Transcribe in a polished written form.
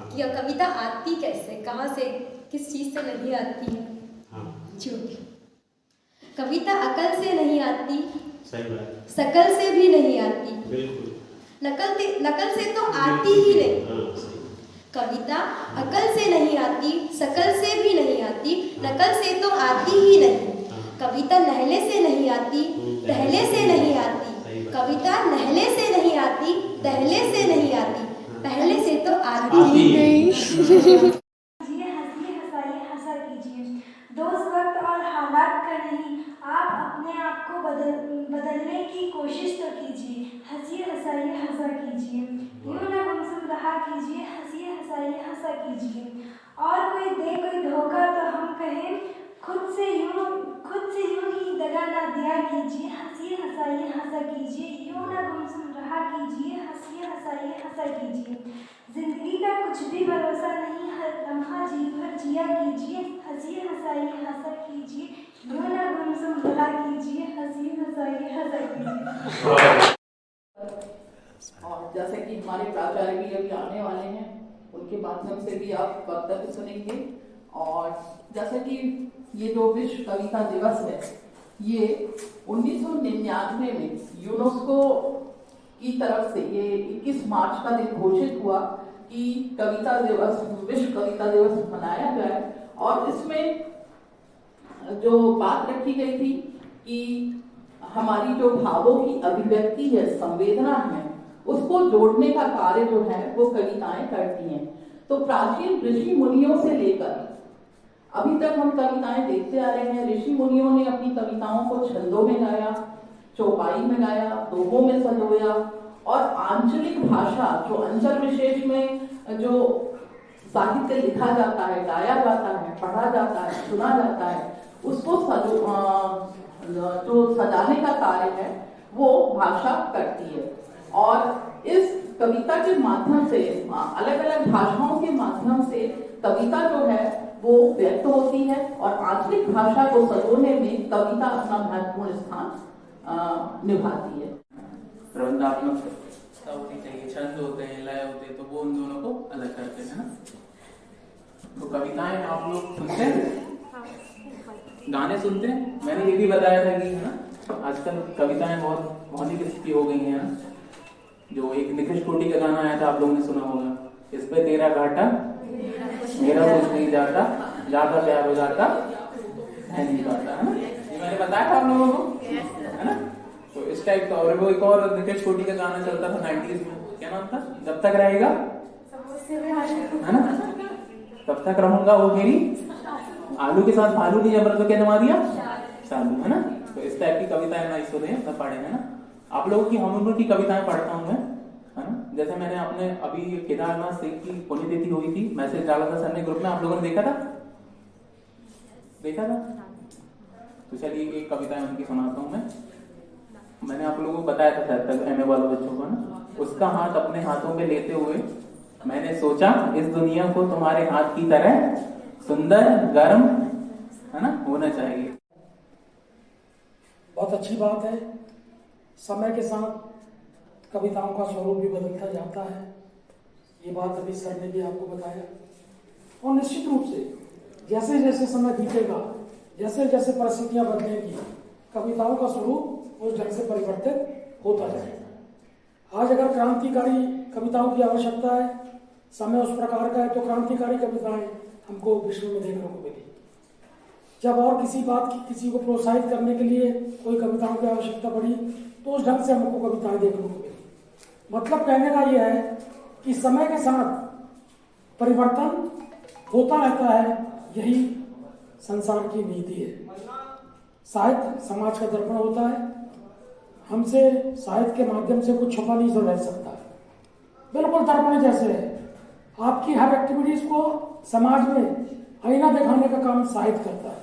कि कविता आती कैसे, कहाँ से, किस चीज़ से नहीं आती है? झूठ। कविता अकल से नहीं आती, सही बात, शकल से भी नहीं आती, बिल्कुल, नकल से तो आती ही नहीं। कविता अकल से नहीं आती, शकल से भी नहीं आती, नकल से तो आती ही नहीं। कविता नहले से नहीं आती, टहले से नहीं आती। कविता नहले से नहीं आती, टहले से नहीं आती, पहले से तो आती ही नहीं। हंसिए हंसाइए हंसा कीजिए, दोस्त वक्त और हालात का नहीं, आप अपने आप को बदलने की कोशिश तो कीजिए। हंसिए हंसाइए हंसा कीजिए, यूं ना गुमसुम रहा कीजिए। हंसिए हंसाइए हंसा कीजिए, और कोई दे कोई धोखा तो हम कहें, खुद से यूं ही दगा ना दिया कीजिए। हंसिए हंसाइए हंसा कीजिए, यूं ना गुमसुम रहा कीजिए। हंसिए हंसाइए हंसा कीजिए, जिंदगी का कुछ भी भरोसा नहीं, हर लम्हा जी भर जिया कीजिए। हंसिए हंसाइए हंसा कीजिए, यूं ना गुमसुम रहा कीजिए। हंसिए हंसाइए हंसा कीजिए। और जैसे कि हमारे प्राचार्य भी अभी आने वाले हैं, उनके माध्यम से भी आप वक्तव्य सुनेंगे। और जैसे कि ये जो विश्व कविता दिवस है, ये 1999 में यूनेस्को की तरफ से ये 21 मार्च का दिन घोषित हुआ कि कविता दिवस, विश्व कविता दिवस मनाया जाए। और इसमें जो बात रखी गई थी कि हमारी जो भावों की अभिव्यक्ति है, संवेदना है, उसको जोड़ने का कार्य जो है वो कविताएं करती हैं। तो प्राचीन ऋषि मुनियों से लेकर अभी तक हम कविताएं देखते आ रहे हैं। ऋषि मुनियों ने अपनी कविताओं को छंदों में गाया, चौपाई में गाया, दोहों में संजोया, और आंचलिक भाषा जो अंचल विशेष में जो साहित्य लिखा जाता है, गाया जाता है, पढ़ा जाता है, सुना जाता है, उसको जो सजाने का कार्य है वो भाषा करती है। और इस कविता के माध्यम से, अलग अलग भाषाओं के माध्यम से कविता जो है वो व्यक्त होती है, और आंचलिक भाषा को सजोने में कविता अपना महत्वपूर्ण स्थान निभाती है। प्रबंधात्मक होनी चाहिए, छंद होते हैं, लय होते हैं, तो वो उन दोनों को अलग करते हैं ना। तो कविताएं आप लोग सुनते हैं, गाने सुनते हैं। मैंने ये भी बताया था कि है ना, आजकल कविताएं बहुत मौलिक स्थिति हो गई हैं। जो एक निखिल कोटी का गाना आया था, आप लोगों ने सुना होगा, इस पे तेरा घाटा मेरा कुछ नहीं जाता, ज्यादा प्यार हो जाता है नहीं पाता, है ना। ये मैंने बताया था आप लोगों को, है ना। तो इस टाइप का। और वो एक और निखिल कोटी का गाना चलता था 90s में, क्या नाम था, जब तक रहेगा, है ना, तब तक रहूंगा वो मेरी आलू के साथ भालू नहीं जबर तो क्या जमा दिया सालू, है ना। तो इस टाइप की कविताएं ना सुने ना पढ़े, है ना। आप लोगों की, हम लोगों की कविताएं पढ़ता हूँ मैं, है ना। जैसे मैंने अपने अभी केदारनाथ सिंह की पुण्यतिथि हुई थी, मैसेज डाला था सर ने ग्रुप में, आप लोगों ने देखा था? तो चलिए एक कविताएं उनकी सुनाता हूँ मैं। मैंने आप लोगों को बताया था शायद तक एमए वाले बच्चों को ना, उसका हाथ अपने हाथों में लेते हुए मैंने सोचा इस दुनिया को तुम्हारे हाथ की तरह सुंदर, गर्म, है ना, होना चाहिए। बहुत अच्छी बात है। समय के साथ कविताओं का स्वरूप भी बदलता जाता है, ये बात अभी सर ने भी आपको बताया। और निश्चित रूप से जैसे जैसे समय बीतेगा, जैसे जैसे परिस्थितियां बदलेंगी, कविताओं का स्वरूप उस ढंग से परिवर्तित होता जाएगा। आज अगर क्रांतिकारी कविताओं की आवश्यकता है, समय उस प्रकार का है, तो क्रांतिकारी कविताएं हमको विश्व में देखने को मिली। जब और किसी बात की, किसी को प्रोत्साहित करने के लिए कोई कविताओं की आवश्यकता पड़ी, तो उस ढंग से हमको कविताएं देखने को मिली। मतलब कहने का यह है कि समय के साथ परिवर्तन होता रहता है, यही संसार की नीति है। साहित्य समाज का दर्पण होता है, हमसे साहित्य के माध्यम से कुछ छुपा नहीं रह सकता, बिल्कुल दर्पण जैसे है। आपकी हर एक्टिविटीज को समाज में आईना दिखाने का काम साहित्य करता है।